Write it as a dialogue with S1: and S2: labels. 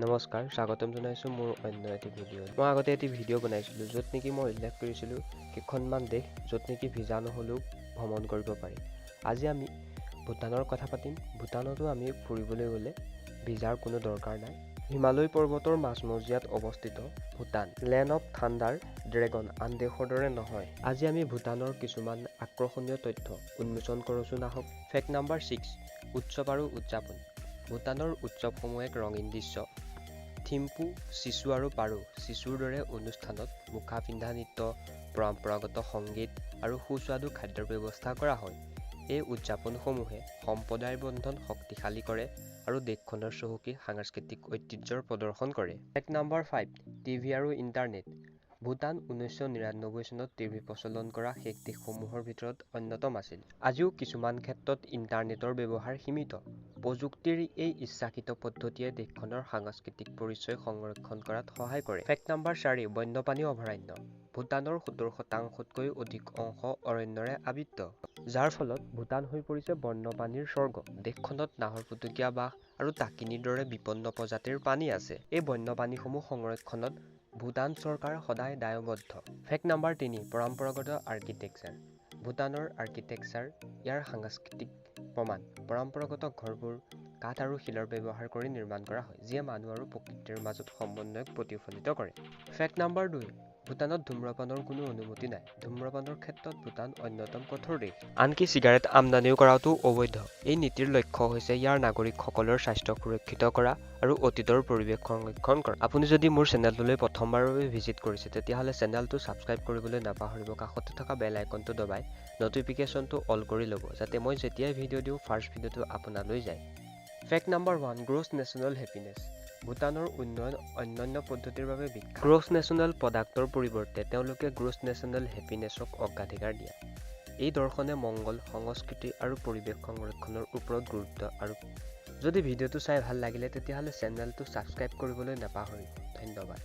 S1: নমস্কাৰ, স্বাগতম জনাইছোঁ মোৰ অন্য এটি ভিডিঅ'ত। মই আগতে এটি ভিডিঅ' বনাইছিলোঁ য'ত নেকি মই উল্লেখ কৰিছিলোঁ কেইখনমান দেশ য'ত নেকি ভিজা নহ'লেও ভ্ৰমণ কৰিব পাৰি। আজি আমি ভূটানৰ কথা পাতিম। ভূটানতো আমি ফুৰিবলৈ গ'লে ভিজাৰ কোনো দৰকাৰ নাই। হিমালয় পৰ্বতৰ মাজমজিয়াত অৱস্থিত Bhutan, land of thunder dragon আন দেশৰ দৰে নহয়। আজি আমি ভূটানৰ কিছুমান আকৰ্ষণীয় তথ্য উন্মোচন কৰোঁচোন আহক। ফেক্ট নাম্বাৰ 6, উৎসৱ আৰু উদযাপন। ভূটানৰ উৎসৱসমূহ এক ৰঙীন দৃশ্য। থিম্পু, চিচু আৰু পাৰো। চিচুৰ দৰে অনুষ্ঠানত মুখা পিন্ধা নৃত্য, পৰম্পৰাগত সংগীত আৰু সুস্বাদু খাদ্যৰ ব্যৱস্থা কৰা হয়। এই উদযাপনসমূহে সম্প্ৰদায়ৰ বন্ধন শক্তিশালী কৰে আৰু দেশখনৰ চহকী সাংস্কৃতিক ঐতিহ্যৰ প্ৰদৰ্শন কৰে। ফেক্ট নাম্বাৰ 5, টিভি আৰু ইণ্টাৰনেট। ভূটান 1999 চনত টিভি প্ৰচলন কৰা শেষ দেশসমূহৰ ভিতৰত অন্যতম আছিল। আজিও কিছুমান ক্ষেত্ৰত ইণ্টাৰনেটৰ ব্যৱহাৰ সীমিত। প্ৰযুক্তিৰ এই ইচ্ছাকৃত পদ্ধতিয়ে দেশখনৰ সাংস্কৃতিক পৰিচয় সংৰক্ষণ কৰাত সহায় কৰে। ফেক্ট নাম্বাৰ 4, বন্যপ্ৰাণী অভয়াৰণ্য। ভূটানৰ 70%তকৈ অধিক অংশ অৰণ্যৰে আবৃত, যাৰ ফলত ভূটান হৈ পৰিছে বন্যপ্ৰাণীৰ স্বৰ্গ। দেশখনত নাহৰফুটুকীয়া বাঘ আৰু টাকিনীৰ দৰে বিপন্ন প্ৰজাতিৰ প্ৰাণী আছে। এই বন্যপ্ৰাণীসমূহ সংৰক্ষণত ভূটান চৰকাৰ সদায় দায়বদ্ধ। ফেক্ট নাম্বাৰ 3, পৰম্পৰাগত আৰ্কিটেক্সাৰ। ভূটানৰ আৰ্কিটেক্সাৰ ইয়াৰ সাংস্কৃতিক প্ৰমাণ। পৰম্পৰাগত ঘৰবোৰ কাঠ আৰু শিলৰ ব্যৱহাৰ কৰি নিৰ্মাণ কৰা হয়, যিয়ে মানুহ আৰু প্ৰকৃতিৰ মাজত সমন্বয়ক প্ৰতিফলিত কৰে। ফেক্ট নাম্বাৰ 2, ভূটানত ধূম্ৰপানৰ কোনো অনুমতি নাই। ধূম্ৰপানৰ ক্ষেত্ৰত ভূটান অন্যতম কঠোৰ দেশ। আনকি চিগাৰেট আমদানি কৰাটো অবৈধ। এই নীতিৰ লক্ষ্য হৈছে ইয়াৰ নাগৰিকসকলৰ স্বাস্থ্য সুৰক্ষিত কৰা আৰু অতীতৰ পৰিৱেশ সংৰক্ষণ কৰা। আপুনি যদি মোৰ চেনেলটোলৈ প্ৰথমবাৰৰ বাবে ভিজিট কৰিছে, তেতিয়াহ'লে চেনেলটো ছাবস্ক্ৰাইব কৰিবলৈ নাপাহৰিব। কাষতে থকা বেল আইকনটো দবাই নটিফিকেশ্যনটো অল কৰি ল'ব, যাতে মই যেতিয়াই ভিডিঅ' দিওঁ ফাৰ্ষ্ট ভিডিঅ'টো আপোনালৈ যায়। Fact number 1, gross national happiness. ভূটানৰ উন্নয়ন অন্যান্য পদ্ধতিৰ বাবে বিখ্যাত। গ্ৰছ নেশ্যনেল প্ৰডাক্টৰ পৰিৱৰ্তে তেওঁলোকে গ্ৰছ নেশ্যনেল হেপিনেছক অগ্ৰাধিকাৰ দিয়ে। এই দৰ্শনে মংগল, সংস্কৃতি আৰু পৰিৱেশ সংৰক্ষণৰ ওপৰত গুৰুত্ব আৰোপ। যদি ভিডিঅ'টো চাই ভাল লাগিলে তেতিয়াহ'লে চেনেলটো ছাবস্ক্ৰাইব কৰিবলৈ নাপাহৰিব। ধন্যবাদ।